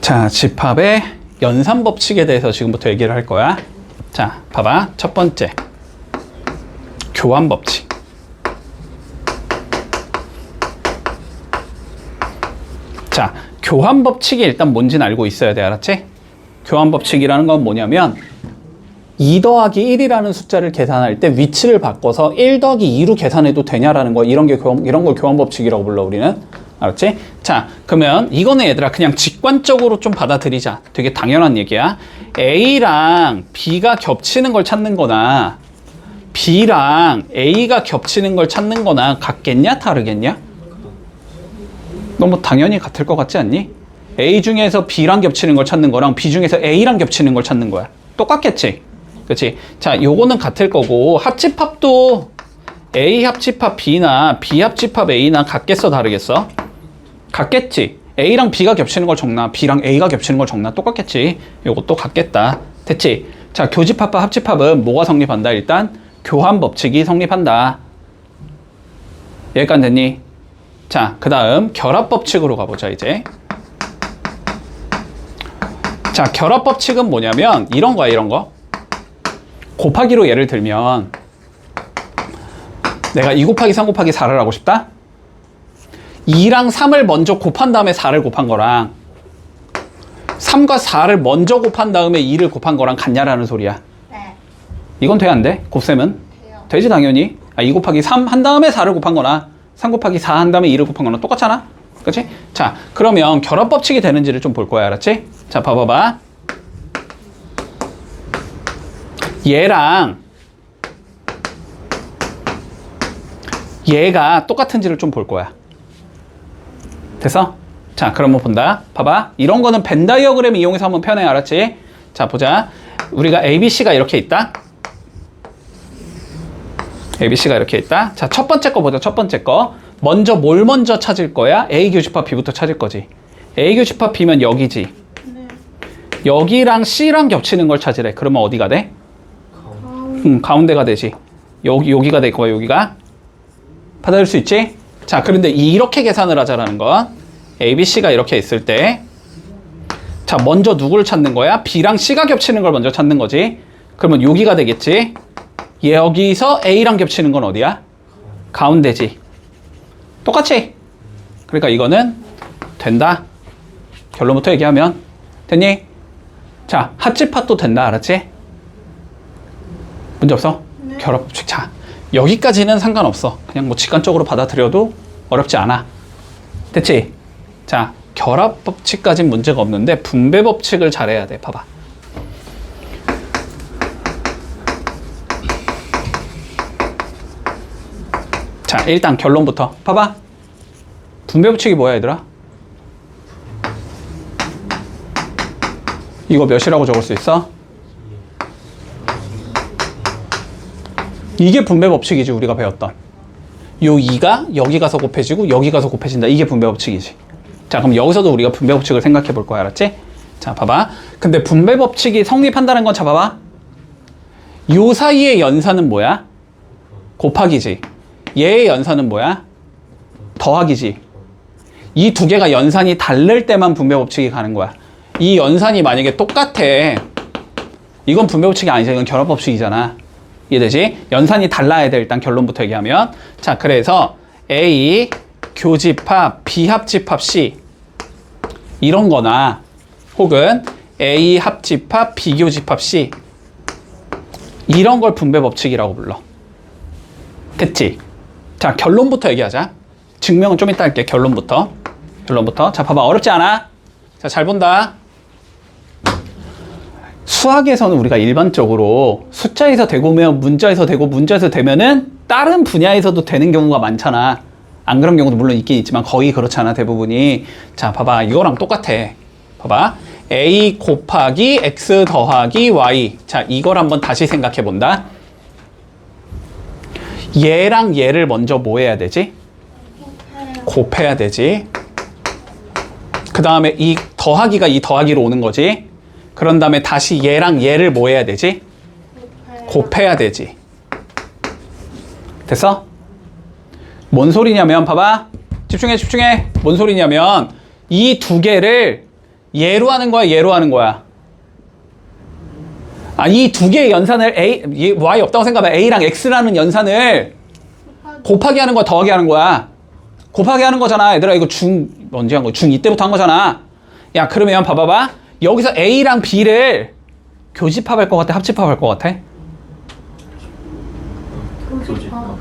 자, 집합의 연산 법칙에 대해서 지금부터 얘기를 할 거야. 자, 봐봐. 첫 번째, 교환 법칙. 자, 교환 법칙이 일단 뭔지는 알고 있어야 돼. 알았지? 교환 법칙이라는 건 뭐냐면 2 더하기 1이라는 숫자를 계산할 때 위치를 바꿔서 1 더하기 2로 계산해도 되냐라는 거. 이런 걸 교환 법칙이라고 불러, 우리는. 알았지? 자, 그러면 이거는 얘들아 그냥 직관적으로 좀 받아들이자. 되게 당연한 얘기야. A랑 B가 겹치는 걸 찾는 거나 B랑 A가 겹치는 걸 찾는 거나 같겠냐? 다르겠냐? 너무 당연히 같을 것 같지 않니? A 중에서 B랑 겹치는 걸 찾는 거랑 B 중에서 A랑 겹치는 걸 찾는 거야. 똑같겠지? 그치? 자, 요거는 같을 거고 합집합도 A 합집합 B나 B 합집합 A나 같겠어? 다르겠어? 같겠지? A랑 B가 겹치는 걸 적나 B랑 A가 겹치는 걸 적나 똑같겠지? 요것도 같겠다. 됐지? 자, 교집합과 합집합은 뭐가 성립한다? 일단 교환 법칙이 성립한다. 여기까지 됐니? 자, 그 다음 결합 법칙으로 가보자. 이제 자, 결합 법칙은 뭐냐면 이런 거야. 이런 거 곱하기로 예를 들면 내가 2 곱하기 3 곱하기 4를 하고 싶다? 2랑 3을 먼저 곱한 다음에 4를 곱한 거랑 3과 4를 먼저 곱한 다음에 2를 곱한 거랑 같냐라는 소리야. 네. 이건 돼, 안 돼? 곱셈은? 돼요. 되지, 당연히. 2 곱하기 3 한 다음에 4를 곱한 거나 3 곱하기 4 한 다음에 2를 곱한 거나 똑같잖아? 그치? 자, 그러면 결합 법칙이 되는지를 좀 볼 거야. 알았지? 자, 봐봐봐. 얘랑 얘가 똑같은지를 좀 볼 거야. 됐어? 자, 그러면 본다. 봐봐. 이런 거는 벤 다이어그램 이용해서 한번 펴내. 알았지? 자, 보자. 우리가 ABC가 이렇게 있다. ABC가 이렇게 있다. 자, 첫 번째 거 보자. 첫 번째 거. 먼저 뭘 먼저 찾을 거야? A 교집합 B부터 찾을 거지. A 교집합 B면 여기지. 네. 여기랑 C랑 겹치는 걸 찾으래. 그러면 어디가 돼? 가운데가 되지. 여기가 될 거야. 여기가. 받아들일 수 있지? 자, 그런데 이렇게 계산을 하자라는 건 ABC가 이렇게 있을 때 자, 먼저 누구를 찾는 거야? B랑 C가 겹치는 걸 먼저 찾는 거지. 그러면 여기가 되겠지. 여기서 A랑 겹치는 건 어디야? 가운데지. 똑같이. 그러니까 이거는 된다. 결론부터 얘기하면 됐니? 자, 합집합도 된다. 알았지? 문제 없어? 네. 결합법칙. 자, 여기까지는 상관없어. 그냥 뭐 직관적으로 받아들여도 어렵지 않아. 됐지? 자, 결합법칙까지는 문제가 없는데 분배법칙을 잘해야 돼. 봐봐. 자, 일단 결론부터 봐봐. 분배법칙이 뭐야, 얘들아? 이거 몇이라고 적을 수 있어? 이게 분배법칙이지. 우리가 배웠던 요 2가 여기 가서 곱해지고 여기 가서 곱해진다. 이게 분배법칙이지. 자, 그럼 여기서도 우리가 분배법칙을 생각해 볼 거야. 알았지? 자, 봐봐. 근데 분배법칙이 성립한다는 건, 자, 봐봐. 요 사이의 연산은 뭐야? 곱하기지. 얘의 연산은 뭐야? 더하기지. 이 두 개가 연산이 다를 때만 분배법칙이 가는 거야. 이 연산이 만약에 똑같아. 이건 분배법칙이 아니잖아. 이건 결합법칙이잖아. 이해되지? 연산이 달라야 돼. 일단 결론부터 얘기하면. 자, 그래서 A 교집합 B 합집합 C 이런 거나 혹은 A 합집합 B 교집합 C 이런 걸 분배법칙이라고 불러. 됐지? 자, 결론부터 얘기하자. 증명은 좀 이따 할게. 결론부터. 자, 봐봐. 어렵지 않아? 자, 잘 본다. 수학에서는 우리가 일반적으로 숫자에서 되고면 문자에서 되고 문자에서 되면은 다른 분야에서도 되는 경우가 많잖아. 안 그런 경우도 물론 있긴 있지만 거의 그렇지 않아, 대부분이. 자, 봐봐. 이거랑 똑같아. 봐봐. A 곱하기 X 더하기 Y. 자, 이걸 한번 다시 생각해 본다. 얘랑 얘를 먼저 뭐 해야 되지? 곱해야 되지. 그 다음에 이 더하기가 이 더하기로 오는 거지. 그런 다음에 다시 얘랑 얘를 뭐 해야 되지? 곱해야 되지. 됐어? 뭔 소리냐면 봐봐. 집중해. 뭔 소리냐면 이 두 개를 얘로 하는 거야, 얘로 하는 거야? 아, 이 두 개의 연산을 y 없다고 생각하면 a랑 x라는 연산을 곱하기 하는 거야, 더하기 하는 거야? 곱하기 하는 거잖아. 얘들아, 이거 언제 한 거야? 중2 때부터 한 거잖아. 야, 그러면 봐봐봐. 여기서 a랑 b를 교집합할 것 같아, 합집합할 것 같아?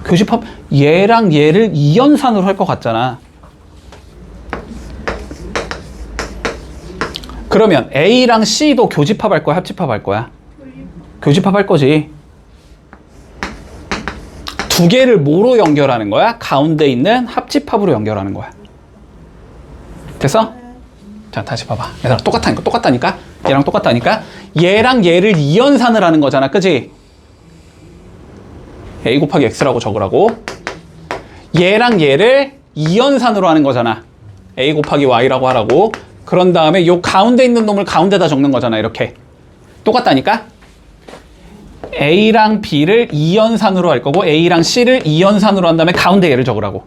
교집합. 얘랑 얘를 이연산으로 할 것 같잖아. 그러면 A랑 C도 교집합할 거야, 합집합할 거야? 교집합할 거지. 두 개를 뭐로 연결하는 거야? 가운데 있는 합집합으로 연결하는 거야. 됐어? 자, 다시 봐봐. 얘들아, 똑같다니까? 얘랑 똑같다니까? 얘랑 얘를 이연산을 하는 거잖아, 그지? A 곱하기 X라고 적으라고. 얘랑 얘를 이연산으로 하는 거잖아. A 곱하기 Y라고 하라고. 그런 다음에 요 가운데 있는 놈을 가운데다 적는 거잖아, 이렇게. 똑같다니까? A랑 B를 이연산으로 할 거고 A랑 C를 이연산으로 한 다음에 가운데 얘를 적으라고.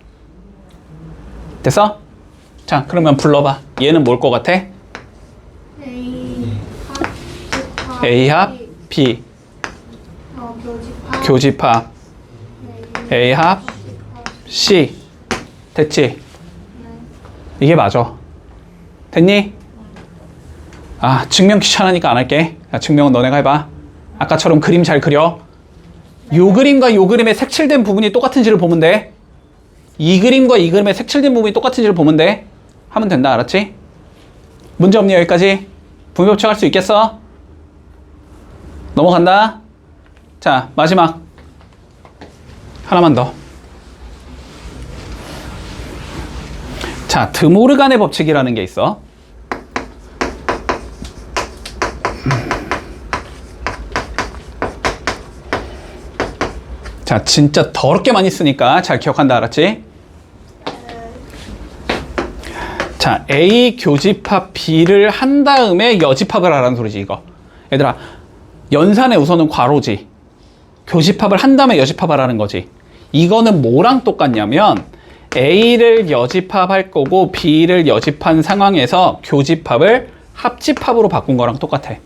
됐어? 자, 그러면 불러봐. 얘는 뭘 것 같아? A 합 B 교집합 A 합 C. 됐지? 이게 맞아. 됐니? 아, 증명 귀찮으니까 안 할게. 자, 증명은 너네가 해봐. 아까처럼 그림 잘 그려. 요 그림과 요 그림의 색칠된 부분이 똑같은지를 보면 돼. 이 그림과 이 그림의 색칠된 부분이 똑같은지를 보면 돼. 하면 된다, 알았지? 문제 없니, 여기까지? 분배법칙 할 수 있겠어? 넘어간다. 자, 마지막 하나만 더. 자, 드모르간의 법칙이라는 게 있어. 자, 진짜 더럽게 많이 쓰니까 잘 기억한다, 알았지? 자, A 교집합 B를 한 다음에 여집합을 하라는 소리지, 이거. 얘들아, 연산의 우선은 괄호지. 교집합을 한 다음에 여집합을 하는 거지. 이거는 뭐랑 똑같냐면 A를 여집합할 거고 B를 여집한 상황에서 교집합을 합집합으로 바꾼 거랑 똑같아.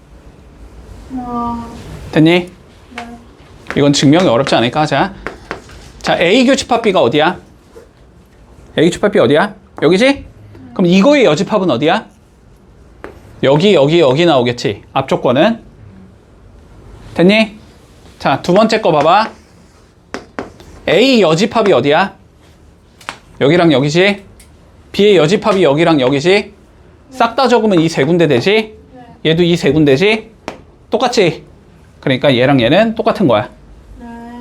됐니? 네. 이건 증명이 어렵지 않으니까 하자. 자, A 교집합 B가 어디야? A 교집합 B 어디야? 여기지? 그럼 이거의 여집합은 어디야? 여기 나오겠지. 앞쪽 거는. 됐니? 자, 두 번째 거 봐봐. A 여집합이 어디야? 여기랑 여기지? B의 여집합이 여기랑 여기지? 싹 다 적으면 이 세 군데 되지? 얘도 이 세 군데지? 똑같지? 그러니까 얘랑 얘는 똑같은 거야.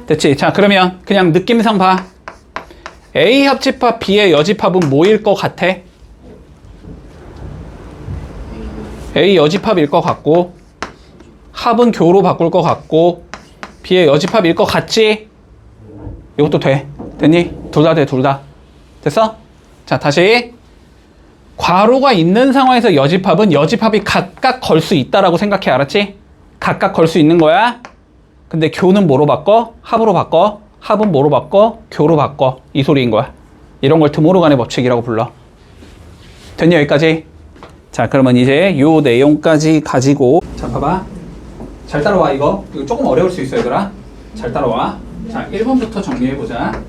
됐지? 자, 그러면 그냥 느낌상 봐. A 합집합 B의 여집합은 뭐일 것 같아? A 여집합일 것 같고 합은 교로 바꿀 것 같고 B의 여집합일 것 같지? 이것도 돼. 됐니? 둘 다 돼, 둘 다. 됐어? 자, 다시. 괄호가 있는 상황에서 여집합이 각각 걸 수 있다라고 생각해, 알았지? 각각 걸 수 있는 거야. 근데 교는 뭐로 바꿔? 합으로 바꿔. 합은 뭐로 바꿔? 교로 바꿔. 이 소리인 거야. 이런 걸 드모르간의 법칙이라고 불러. 됐니, 여기까지? 자, 그러면 이제 요 내용까지 가지고 자, 봐봐. 잘 따라와, 이거 조금 어려울 수 있어, 얘들아. 잘 따라와. 자, 1번부터 정리해보자.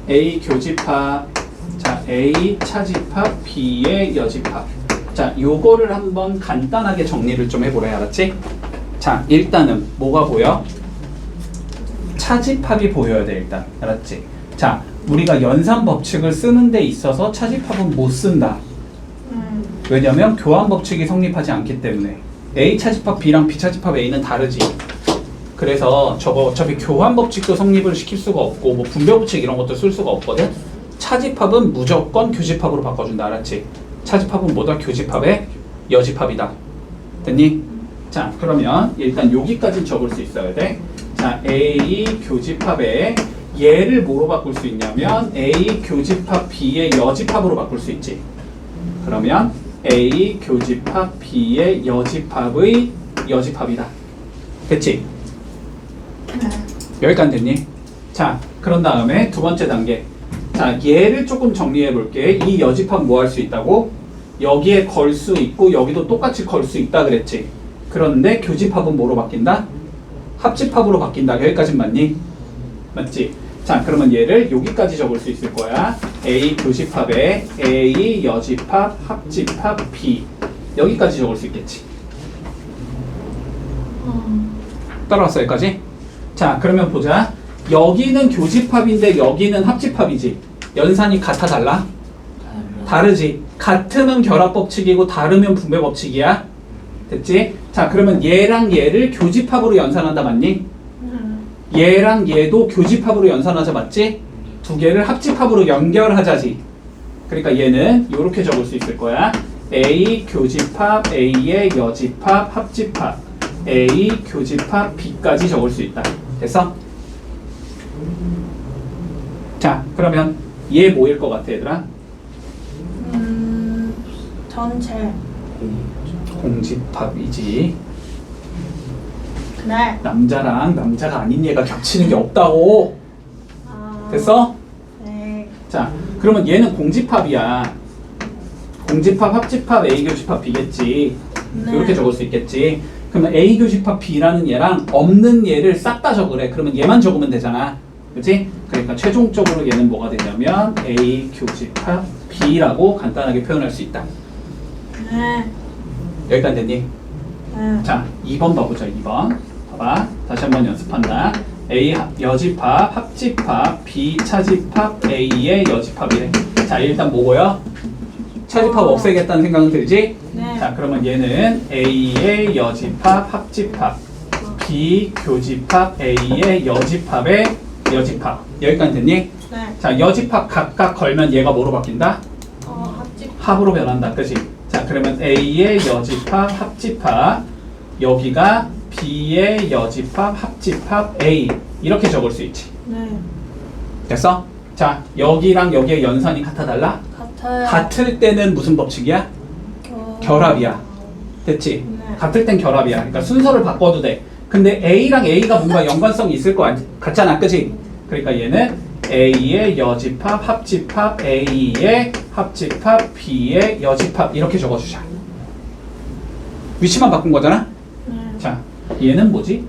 A 교집합, 자, A 차집합, B의 여집합. 자, 요거를 한번 간단하게 정리를 좀 해보래, 알았지? 자, 일단은 뭐가 보여? 차집합이 보여야 돼, 일단. 알았지? 자, 우리가 연산 법칙을 쓰는 데 있어서 차집합은 못 쓴다. 왜냐면 교환 법칙이 성립하지 않기 때문에. A 차집합 B랑 B 차집합 A는 다르지. 그래서 저거 어차피 교환 법칙도 성립을 시킬 수가 없고 뭐 분배 법칙 이런 것도 쓸 수가 없거든. 차집합은 무조건 교집합으로 바꿔준다, 알았지? 차집합은 뭐다? 교집합의 여집합이다. 됐니? 자, 그러면 일단 여기까지 적을 수 있어야 돼. 자, A 교집합에 얘를 뭐로 바꿀 수 있냐면 A 교집합 B의 여집합으로 바꿀 수 있지. 그러면 A 교집합 B의 여집합의 여집합이다. 됐지? 여기까지 됐니? 자, 그런 다음에 두 번째 단계. 자, 얘를 조금 정리해 볼게. 이 여집합 뭐 할 수 있다고? 여기에 걸 수 있고 여기도 똑같이 걸 수 있다 그랬지. 그런데 교집합은 뭐로 바뀐다? 합집합으로 바뀐다. 여기까진 맞니? 맞지? 자, 그러면 얘를 여기까지 적을 수 있을 거야. A 교집합에 A 여집합 합집합 B 여기까지 적을 수 있겠지. 따라왔어 여기까지? 자, 그러면 보자. 여기는 교집합인데 여기는 합집합이지. 연산이 같아 달라? 다르지. 같으면 결합법칙이고 다르면 분배법칙이야. 됐지? 자, 그러면 얘랑 얘를 교집합으로 연산한다 맞니? 얘랑 얘도 교집합으로 연산하자 맞지? 두 개를 합집합으로 연결하자지. 그러니까 얘는 이렇게 적을 수 있을 거야. A 교집합 A의 여집합 합집합 A 교집합 B까지 적을 수 있다. 됐어? 자, 그러면 얘 뭐일 것 같아 얘들아? 전체. 공집합이지. 네. 남자랑 남자가 아닌 얘가 겹치는 게 없다고. 됐어? 네. 자, 그러면 얘는 공집합이야. 공집합, 합집합, A 교집합 B겠지. 네. 이렇게 적을 수 있겠지. 그러면 A 교집합 B라는 얘랑 없는 얘를 싹 다 적으래. 그러면 얘만 적으면 되잖아. 그치? 그러니까 최종적으로 얘는 뭐가 되냐면 A 교집합 B라고 간단하게 표현할 수 있다. 네. 여기까지 됐니? 네. 자, 2번 봐보자. 2번 봐봐. 다시 한번 연습한다. A 여집합, 합집합, B 차집합, A의 여집합이래. 자, 일단 뭐고요? 차집합 없애겠다는 생각은 들지? 네. 자, 그러면 얘는 A의 여집합, 합집합, B 교집합, A의 여집합의 여집합. 여기까지 됐니? 네. 자, 여집합 각각 걸면 얘가 뭐로 바뀐다? 합집. 합으로 변한다. 그치? 자, 그러면 A의 여집합, 합집합, 여기가 B의 여집합, 합집합, A 이렇게 적을 수 있지. 네. 됐어? 자, 여기랑 여기의 연산이 같아 달라? 같아요. 같을 때는 무슨 법칙이야? 결합이야. 됐지? 네. 같을 땐 결합이야. 그러니까 순서를 바꿔도 돼. 근데 A랑 A가 뭔가 연관성이 있을 거 같잖아. 그치? 그러니까 얘는 A의 여집합, 합집합, A의 합집합, B의 여집합 이렇게 적어주자. 위치만 바꾼 거잖아? 네. 자, 얘는 뭐지?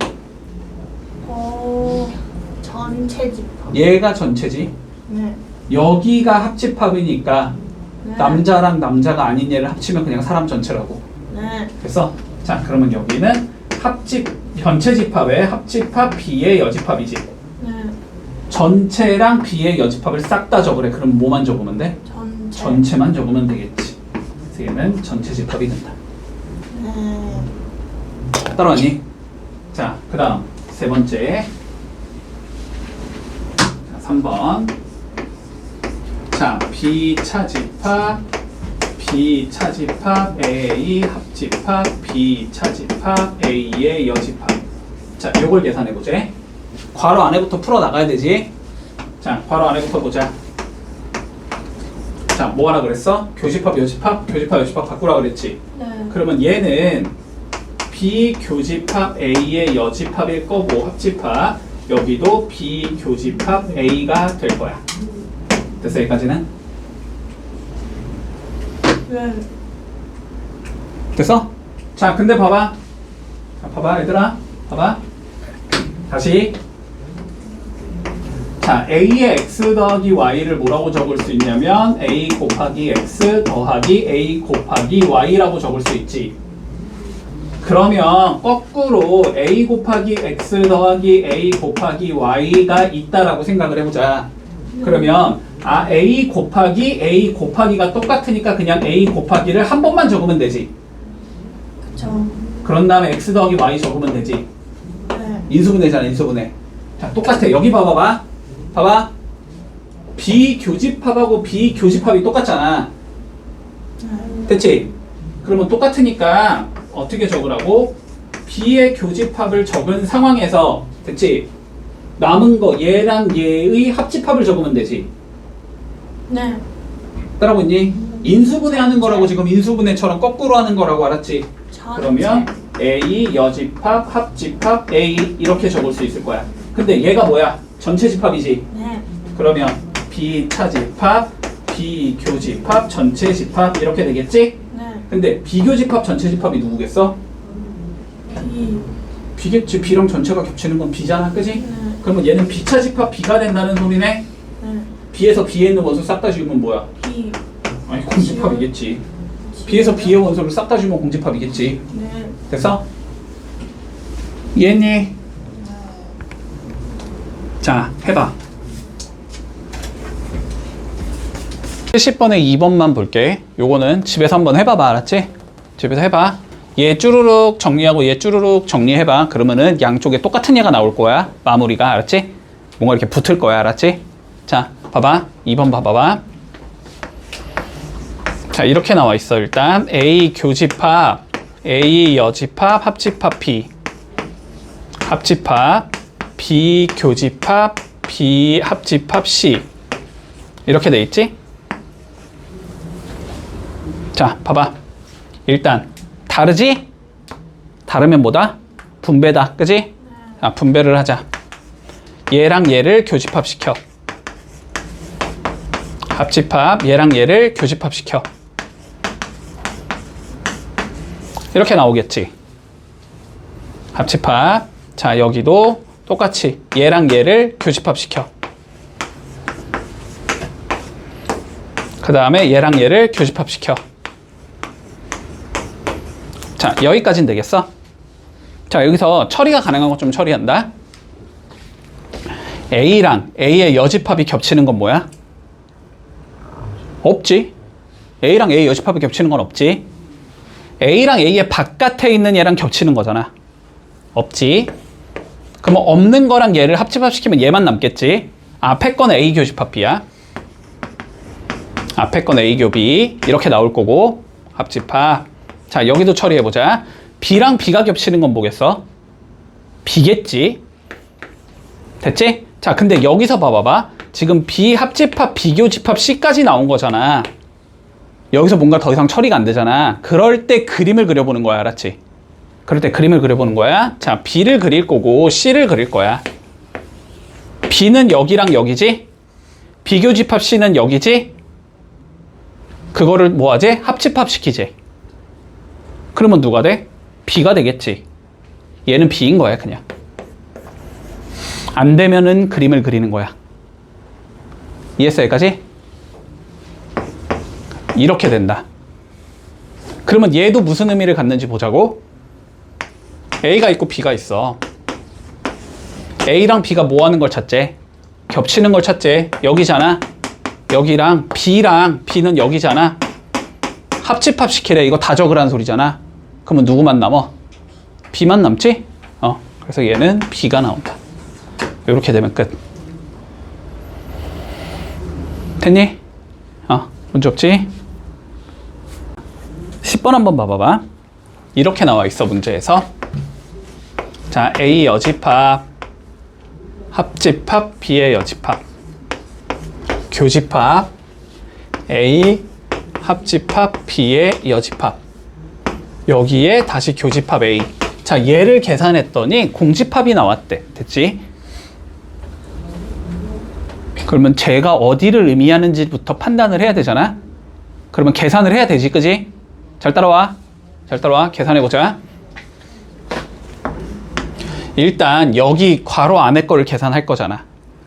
전체 집합. 얘가 전체지. 네. 여기가 합집합이니까 네. 남자랑 남자가 아닌 얘를 합치면 그냥 사람 전체라고. 네. 됐어? 자, 그러면 여기는 전체 집합의 합집합 B의 여집합이지. 네. 전체랑 B의 여집합을 싹 다 적으래. 그럼 뭐만 적으면 돼? 전체. 전체만 적으면 되겠지. 그래서 얘는 전체 집합이 된다. 네. 따라왔니? 자, 그 다음 세 번째. 자, 3번. 자, B 차집합, B 차집합, A 합집합, B 차집합, A의 여집합. 자, 요걸 계산해보자. 괄호 안에부터 풀어나가야 되지. 자, 괄호 안에부터 보자. 자, 뭐 하라 그랬어? 교집합, 여집합, 교집합, 여집합 바꾸라 그랬지. 네. 그러면 얘는 B 교집합 A의 여집합일 거고 합집합, 여기도 B 교집합 A가 될 거야. 됐어? 여기까지는? 네. 됐어? 자, 근데 봐봐. 자, 봐봐, 얘들아. 봐봐. 다시. 자, A의 X 더하기 Y를 뭐라고 적을 수 있냐면 A 곱하기 X 더하기 A 곱하기 Y라고 적을 수 있지. 그러면 거꾸로 A 곱하기 X 더하기 A 곱하기 Y가 있다라고 생각을 해보자. 그러면 A 곱하기 A 곱하기가 똑같으니까 그냥 A 곱하기를 한 번만 적으면 되지. 그쵸. 그런 다음에 X 더하기 Y 적으면 되지. 네. 인수분해잖아, 인수분해. 자, 똑같아. 여기 봐봐. 봐봐. B 교집합하고 B 교집합이 똑같잖아. 네. 됐지? 그러면 똑같으니까 어떻게 적으라고? B의 교집합을 적은 상황에서 됐지? 남은 거 얘랑 얘의 합집합을 적으면 되지. 네. 따라오고 있니? 인수분해 하는 거라고 지금 인수분해처럼 거꾸로 하는 거라고 알았지? 전체. 그러면 A 여집합 합집합 A 이렇게 적을 수 있을 거야. 근데 얘가 뭐야? 전체 집합이지. 네. 그러면 B 차집합 비교집합, 전체집합 이렇게 되겠지? 네. 근데 비교집합, 전체집합이 누구겠어? B. B겠지. B랑 전체가 겹치는 건 B잖아, 그지? 네. 그러면 얘는 B차 집합 B가 된다는 소리네? 네. B에서 B에 있는 원소 싹 다 지우면 뭐야? B. 아니 공집합이겠지. B에서 B의 원소를 싹 다 지우면 공집합이겠지. 네. 됐어? 이해했니? 자, 해봐. 70번에 2번만 볼게. 요거는 집에서 한번 해봐봐, 알았지? 집에서 해봐. 얘 쭈루룩 정리하고 얘 쭈루룩 정리해봐. 그러면은 양쪽에 똑같은 얘가 나올 거야. 마무리가, 알았지? 뭔가 이렇게 붙을 거야, 알았지? 자, 봐봐. 2번 봐봐봐. 자, 이렇게 나와 있어. 일단 A 교집합, A 여집합, 합집합 B. 합집합, B 교집합, B 합집합 C. 이렇게 돼 있지? 자, 봐봐. 일단 다르지? 다르면 뭐다? 분배다. 그지? 아, 분배를 하자. 얘랑 얘를 교집합시켜. 합집합, 얘랑 얘를 교집합시켜. 이렇게 나오겠지. 합집합. 자, 여기도 똑같이 얘랑 얘를 교집합시켜. 그 다음에 얘랑 얘를 교집합시켜. 자, 여기까지는 되겠어? 자, 여기서 처리가 가능한 것 좀 처리한다. A랑 A의 여집합이 겹치는 건 뭐야? 없지. A랑 A의 여집합이 겹치는 건 없지. A랑 A의 바깥에 있는 얘랑 겹치는 거잖아. 없지. 그러면 없는 거랑 얘를 합집합시키면 얘만 남겠지. 앞에 건 A 교집합 B야. 앞에 건 A 교 B. 이렇게 나올 거고. 합집합. 자, 여기도 처리해보자. B랑 B가 겹치는 건 뭐겠어? B겠지. 됐지? 자, 근데 여기서 봐봐봐. 지금 B 합집합, B 교집합 C까지 나온 거잖아. 여기서 뭔가 더 이상 처리가 안 되잖아. 그럴 때 그림을 그려보는 거야. 알았지? 그럴 때 그림을 그려보는 거야. 자, B를 그릴 거고 C를 그릴 거야. B는 여기랑 여기지? B 교집합 C는 여기지? 그거를 뭐 하지? 합집합 시키지? 그러면 누가 돼? B가 되겠지. 얘는 B인 거야, 그냥. 안 되면은 그림을 그리는 거야. 이해했어, 여기까지? 이렇게 된다. 그러면 얘도 무슨 의미를 갖는지 보자고. A가 있고 B가 있어. A랑 B가 뭐 하는 걸 찾지? 겹치는 걸 찾지. 여기잖아. 여기랑 B랑 B는 여기잖아. 합집합 시키래. 이거 다 적으라는 소리잖아. 그러면 누구만 남아? B만 남지? 그래서 얘는 B가 나온다. 이렇게 되면 끝. 됐니? 문제 없지? 10번 한번 봐봐봐. 이렇게 나와 있어, 문제에서. 자, A 여집합, 합집합, B의 여집합, 교집합, A 합집합, B의 여집합. 여기에 다시 교집합 A. 자, 얘를 계산했더니 공집합이 나왔대. 됐지? 그러면 쟤가 어디를 의미하는지부터 판단을 해야 되잖아? 그러면 계산을 해야 되지, 그지? 잘 따라와. 잘 따라와. 계산해보자. 일단 여기 괄호 안에 거를 계산할 거잖아.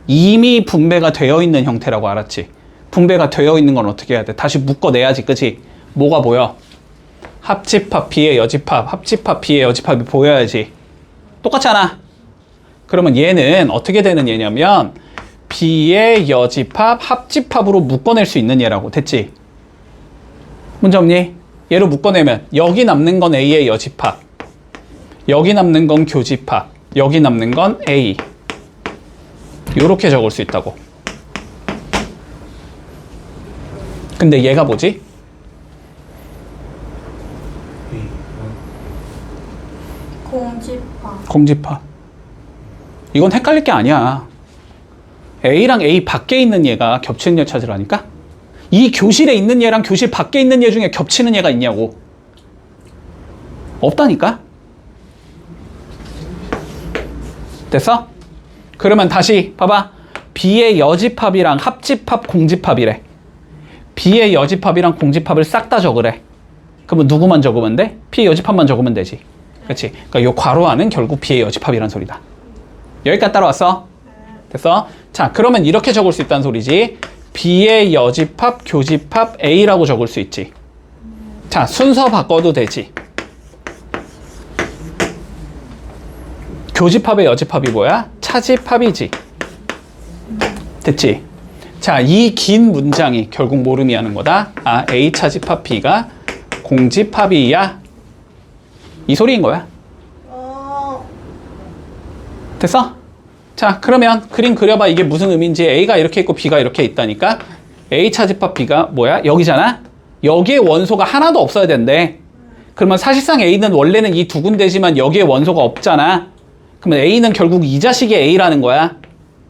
이미 분배가 되어 있는 형태라고 알았지? 분배가 되어 있는 건 어떻게 해야 돼? 다시 묶어내야지, 그지? 뭐가 보여? 합집합 B의 여집합, 합집합 B의 여집합이 보여야지. 똑같잖아. 그러면 얘는 어떻게 되는 얘냐면 B의 여집합, 합집합으로 묶어낼 수 있는 얘라고. 됐지? 문제 없니? 얘로 묶어내면 여기 남는 건 A의 여집합, 여기 남는 건 교집합, 여기 남는 건 A. 요렇게 적을 수 있다고. 근데 얘가 뭐지? 공집합. 공집합. 이건 헷갈릴 게 아니야. A랑 A 밖에 있는 얘가 겹치는 얘 찾으라니까? 이 교실에 있는 얘랑 교실 밖에 있는 얘 중에 겹치는 얘가 있냐고. 없다니까? 됐어? 그러면 다시 봐봐. B의 여집합이랑 합집합, 공집합이래. B의 여집합이랑 공집합을 싹 다 적으래. 그러면 누구만 적으면 돼? B의 여집합만 적으면 되지. 그렇지? 그러니까 요 괄호 안은 결국 B의 여집합이란 소리다. 여기까지 따라왔어? 됐어? 자, 그러면 이렇게 적을 수 있다는 소리지. B의 여집합, 교집합 A라고 적을 수 있지. 자, 순서 바꿔도 되지. 교집합의 여집합이 뭐야? 차집합이지. 됐지? 자, 이 긴 문장이 결국 뭘 의미하는 거다? 아, A 차집합 B가 공집합이야. 이 소리인 거야. 됐어? 자, 그러면 그림 그려봐. 이게 무슨 의미인지. A가 이렇게 있고 B가 이렇게 있다니까. A 차집합 B가 뭐야? 여기잖아. 여기에 원소가 하나도 없어야 된대. 그러면 사실상 A는 원래는 이 두 군데지만 여기에 원소가 없잖아. 그러면 A는 결국 이 자식이 A라는 거야.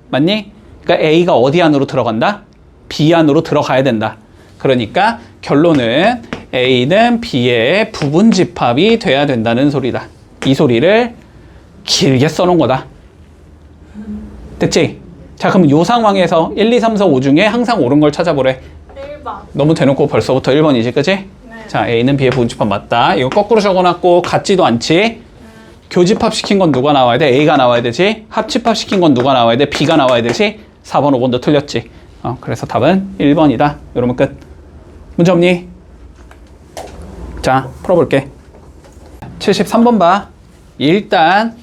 맞니? 그러니까 A가 어디 안으로 들어간다? B 안으로 들어가야 된다. 그러니까 결론은 A는 B의 부분집합이 돼야 된다는 소리다. 이 소리를 길게 써놓은 거다. 됐지? 자, 그럼 요 상황에서 1, 2, 3, 4, 5 중에 항상 옳은 걸 찾아보래. 1번. 너무 대놓고 벌써부터 1번이지, 그치? 네. 자, A는 B의 부분집합 맞다. 이거 거꾸로 적어놨고 같지도 않지? 교집합 시킨 건 누가 나와야 돼? A가 나와야 되지? 합집합 시킨 건 누가 나와야 돼? B가 나와야 되지? 4번, 5번도 틀렸지. 그래서 답은 1번이다. 이러면 끝. 문제 없니? 자, 풀어볼게. 73번 봐. 일단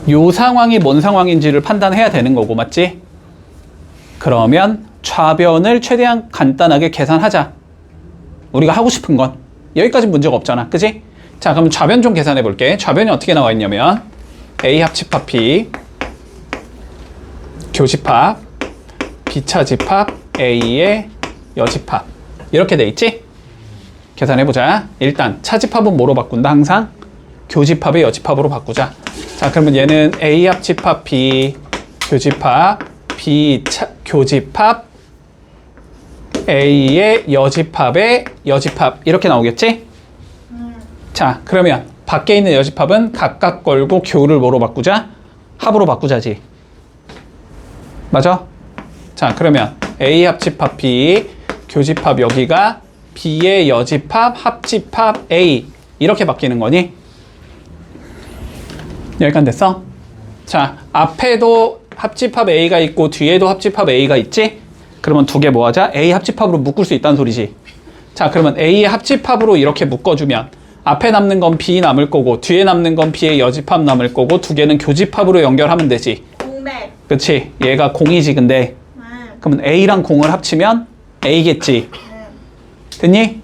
요 상황이 뭔 상황인지를 판단해야 되는 거고, 맞지? 그러면 좌변을 최대한 간단하게 계산하자. 우리가 하고 싶은 건 여기까지 문제가 없잖아, 그지? 자, 그럼 좌변 좀 계산해 볼게. 좌변이 어떻게 나와 있냐면 A 합집합 B, 교집합, B 차집합, A의 여집합, 이렇게 돼 있지? 계산해 보자. 일단 차집합은 뭐로 바꾼다? 항상 교집합의 여집합으로 바꾸자. 자, 그러면 얘는 A 합집합 B, 교집합, B 교집합, A의 여집합의 여집합, 이렇게 나오겠지? 자, 그러면 밖에 있는 여집합은 각각 걸고 교를 뭐로 바꾸자? 합으로 바꾸자지. 맞아? 자, 그러면 A 합집합 B, 교집합 여기가 B의 여집합, 합집합 A, 이렇게 바뀌는 거니? 여기까지 됐어? 자, 앞에도 합집합 A가 있고 뒤에도 합집합 A가 있지? 그러면 두 개 뭐 하자? A 합집합으로 묶을 수 있다는 소리지. 자, 그러면 A의 합집합으로 이렇게 묶어주면 앞에 남는 건 B 남을 거고 뒤에 남는 건 B의 여집합 남을 거고 두 개는 교집합으로 연결하면 되지. 공백. 그치? 얘가 공이지. 근데 그러면 A랑 공을 합치면 A겠지. 됐니?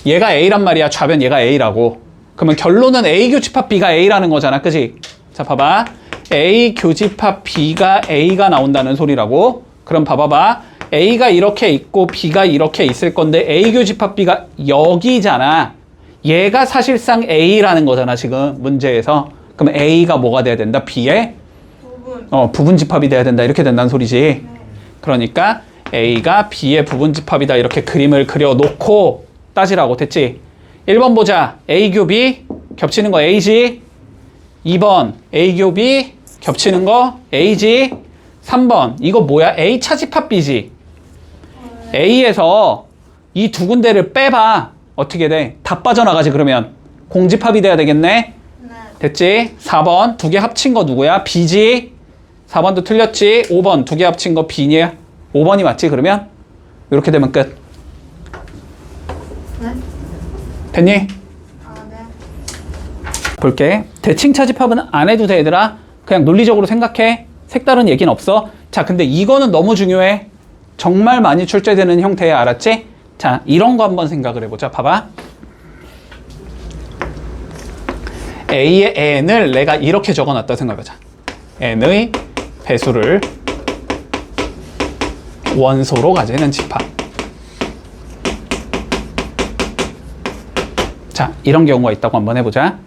얘가 A란 말이야. 좌변 얘가 A라고. 그러면 결론은 A 교집합 B가 A라는 거잖아. 그치? 자, 봐봐. A 교집합 B가 A가 나온다는 소리라고. 그럼 봐봐봐. A가 이렇게 있고 B가 이렇게 있을 건데 A 교집합 B가 여기잖아. 얘가 사실상 A라는 거잖아, 지금 문제에서. 그럼 A가 뭐가 돼야 된다? B의 부분집합이 돼야 된다. 이렇게 된다는 소리지. 그러니까 A가 B의 부분집합이다. 이렇게 그림을 그려놓고 따지라고. 됐지? 1번 보자. A 교 B 겹치는 거 A지. 2번 A 교 B 겹치는 거 A지. 3번 이거 뭐야? A 차집합 B지. A에서 이 두 군데를 빼봐. 어떻게 돼? 다 빠져나가지. 그러면 공집합이 돼야 되겠네. 됐지? 4번 두 개 합친 거 누구야? B지. 4번도 틀렸지? 5번 두 개 합친 거 B냐? 5번이 맞지? 그러면 이렇게 되면 끝. 네? 됐니? 네. 볼게. 대칭 차집합은 안 해도 돼, 얘들아. 그냥 논리적으로 생각해. 색다른 얘기는 없어. 자, 근데 이거는 너무 중요해. 정말 많이 출제되는 형태야. 알았지? 자, 이런 거 한번 생각을 해보자. 봐봐. A의 n을 내가 이렇게 적어놨다 생각하자. n의 배수를 원소로 가지는 집합. 자, 이런 경우가 있다고 한번 해보자.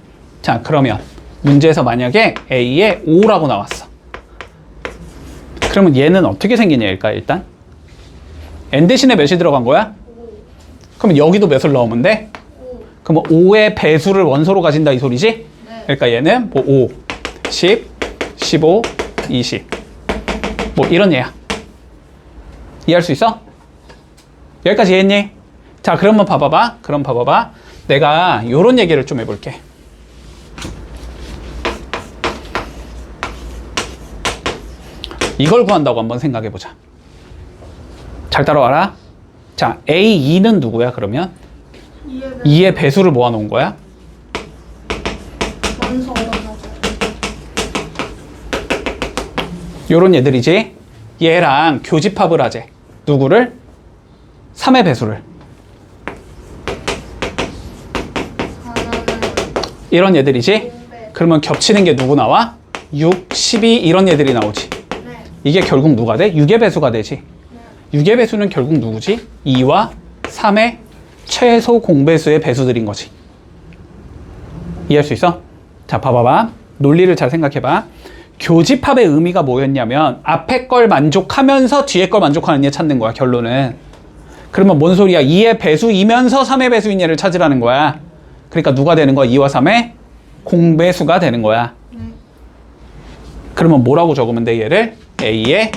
자, 그러면 문제에서 만약에 A에 5라고 나왔어. 그러면 얘는 어떻게 생기냐, 일단? n 대신에 몇이 들어간 거야? 5. 그러면 여기도 몇을 넣으면 돼? 5. 그러면 5의 배수를 원소로 가진다, 이 소리지? 네. 그러니까 얘는 뭐 5, 10, 15, 20. 뭐 이런 얘야. 이해할 수 있어? 여기까지 이해했니? 자, 그러면 봐봐봐. 그럼 봐봐봐. 내가 요런 얘기를 좀 해볼게. 이걸 구한다고 한번 생각해보자. 잘 따라와라. 자, A2는 누구야, 그러면? 2의 배수를 모아놓은 거야? 원소 요런 얘들이지? 얘랑 교집합을 하재. 누구를? 3의 배수를. 이런 얘들이지? 그러면 겹치는 게 누구 나와? 6, 12 이런 얘들이 나오지. 네. 이게 결국 누가 돼? 6의 배수가 되지. 6의 배수는 결국 누구지? 2와 3의 최소 공배수의 배수들인 거지. 이해할 수 있어? 자, 봐봐봐. 논리를 잘 생각해봐. 교집합의 의미가 뭐였냐면 앞에 걸 만족하면서 뒤에 걸 만족하는 얘 찾는 거야, 결론은. 그러면 뭔 소리야? 2의 배수이면서 3의 배수인 얘를 찾으라는 거야. 그러니까 누가 되는 거야? 2와 3의 공배수가 되는 거야. 그러면 뭐라고 적으면 돼, 얘를? A의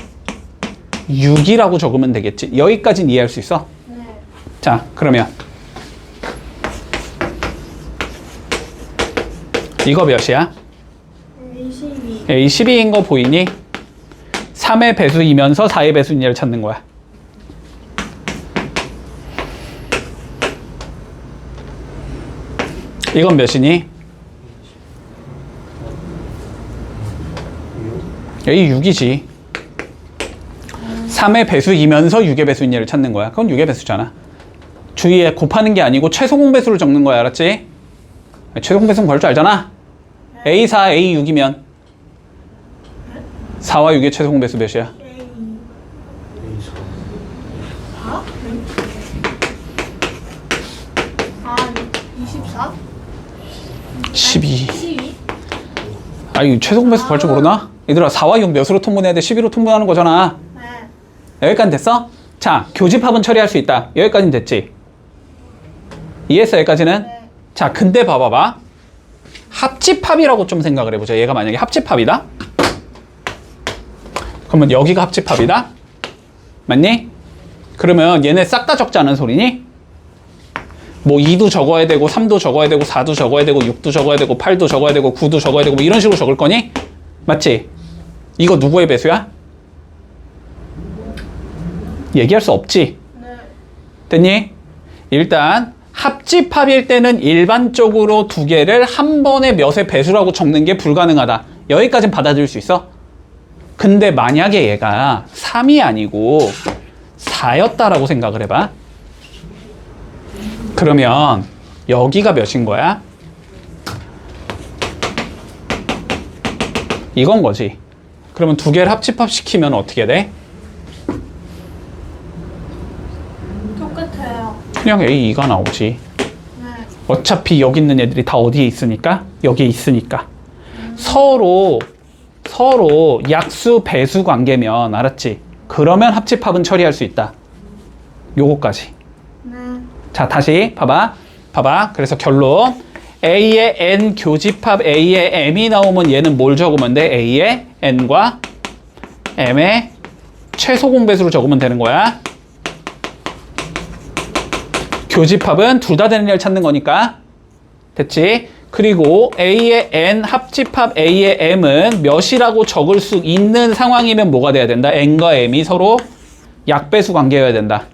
6이라고 적으면 되겠지. 여기까지는 이해할 수 있어? 네. 자, 그러면 이거 몇이야? A12. A12인 거 보이니? 3의 배수이면서 4의 배수인 얘를 찾는 거야. 이건 몇이니? A6이지. 3의 배수이면서 6의 배수인 얘를 찾는 거야. 그건 6의 배수잖아. 주위에 곱하는 게 아니고 최소 공배수를 적는 거야. 알았지? 최소 공배수는 구할 줄 알잖아. A4, A6이면 4와 6의 최소 공배수 몇이야? A4? 아, 24? 12. 12? 아, 이거 최소 공배수 구할 줄 모르나? 얘들아, 4와 6 몇으로 통분해야 돼? 12로 통분하는 거잖아. 네. 여기까지 됐어? 자, 교집합은 처리할 수 있다. 여기까지는 됐지? 이해했어, 여기까지는? 네. 자, 근데 봐봐봐. 합집합이라고 좀 생각을 해보자. 얘가 만약에 합집합이다? 그러면 여기가 합집합이다? 맞니? 그러면 얘네 싹 다 적지 않은 소리니? 뭐 2도 적어야 되고 3도 적어야 되고 4도 적어야 되고 6도 적어야 되고 8도 적어야 되고 9도 적어야 되고 뭐 이런 식으로 적을 거니? 맞지? 이거 누구의 배수야? 얘기할 수 없지? 네. 됐니? 일단 합집합일 때는 일반적으로 두 개를 한 번에 몇의 배수라고 적는 게 불가능하다. 여기까지는 받아들일 수 있어? 근데 만약에 얘가 3이 아니고 4였다라고 생각을 해봐. 그러면 여기가 몇인 거야? 이건 거지. 그러면 두 개를 합집합시키면 어떻게 돼? 똑같아요. 그냥 A2가 나오지. 네. 어차피 여기 있는 애들이 다 어디에 있으니까? 여기에 있으니까. 서로 약수 배수 관계면 알았지? 그러면 합집합은 처리할 수 있다. 요거까지. 네. 자, 다시 봐봐. 그래서 결론. A의 N 교집합 A의 M이 나오면 얘는 뭘 적으면 돼? A의 N과 M의 최소 공배수로 적으면 되는 거야. 교집합은 둘 다 되는 애를 찾는 거니까. 됐지? 그리고 A의 N 합집합 A의 M은 몇이라고 적을 수 있는 상황이면 뭐가 돼야 된다? N과 M이 서로 약배수 관계여야 된다.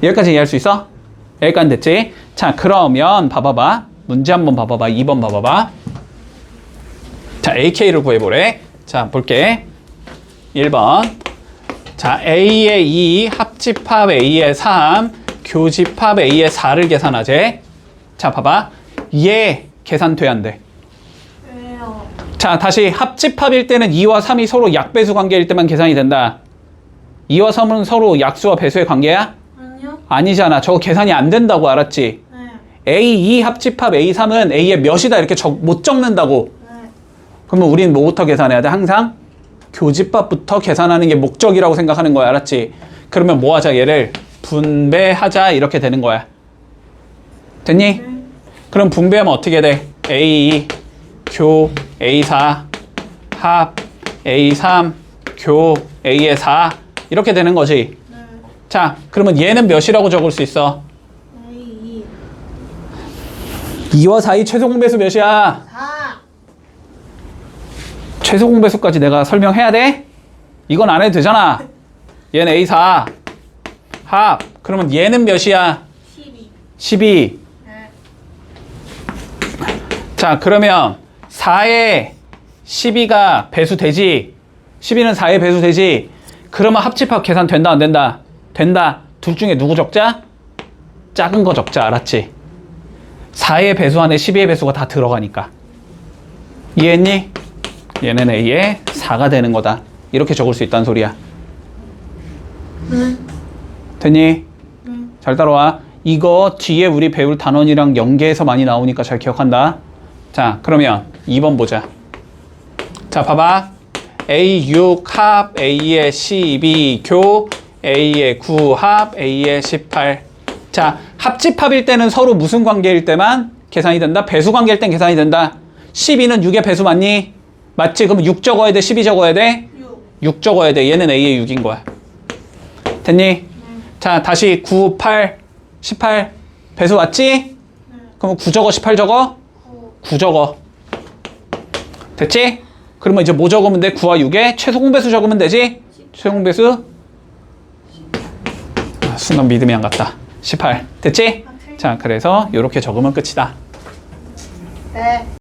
여기까지 이해할 수 있어? 여기까지 됐지? 자, 그러면 봐봐봐. 문제 한번 봐봐봐. 2번 봐봐봐. 자, AK를 구해보래. 자, 볼게. 1번. 자, A의 2, 합집합 A의 3, 교집합 A의 4를 계산하재. 자, 봐봐. 얘 계산돼, 안 돼? 왜요? 자, 다시 합집합일 때는 2와 3이 서로 약배수 관계일 때만 계산이 된다. 2와 3은 서로 약수와 배수의 관계야? 아니요? 아니잖아. 저거 계산이 안 된다고, 알았지? 네. A2 합집합 A3은 A의 몇이다 이렇게 못 적는다고. 네. 그러면 우린 뭐부터 계산해야 돼? 항상 교집합부터 계산하는 게 목적이라고 생각하는 거야. 알았지? 그러면 뭐 하자? 얘를 분배하자 이렇게 되는 거야. 됐니? 네. 그럼 분배하면 어떻게 돼? A2 교 A4 합 A3 교 A의 4 이렇게 되는 거지. 네. 자, 그러면 얘는 몇이라고 적을 수 있어? A 2와 4의 최소 공배수 몇이야? 4. 최소 공배수까지 내가 설명해야 돼? 이건 안 해도 되잖아. 얘는 A4 합. 그러면 얘는 몇이야? 12. 12. 네. 자, 그러면 4에 12가 배수 되지? 12는 4에 배수 되지? 그러면 합집합 계산 된다, 안 된다? 된다. 둘 중에 누구 적자? 작은 거 적자, 알았지? 4의 배수 안에 12의 배수가 다 들어가니까. 이해했니? 얘는 A에 4가 되는 거다. 이렇게 적을 수 있다는 소리야. 네. 됐니? 잘 따라와. 이거 뒤에 우리 배울 단원이랑 연계해서 많이 나오니까 잘 기억한다. 자, 그러면 2번 보자. 자, 봐봐. A6 합, A에 12 교, A에 9 합, A에 18. 자, 합집합일 때는 서로 무슨 관계일 때만 계산이 된다? 배수 관계일 땐 계산이 된다. 12는 6의 배수 맞니? 맞지? 그럼 6 적어야 돼? 12 적어야 돼? 6. 6 적어야 돼. 얘는 A의 6인 거야. 됐니? 자, 다시 9, 8, 18. 배수 맞지? 그럼 9 적어, 18 적어? 9 적어. 됐지? 그러면 이제 뭐 적으면 돼? 9와 6에 최소 공배수 적으면 되지? 최소 공배수? 순간 믿음이 안 갔다. 18. 됐지? 자, 그래서 이렇게 적으면 끝이다. 네.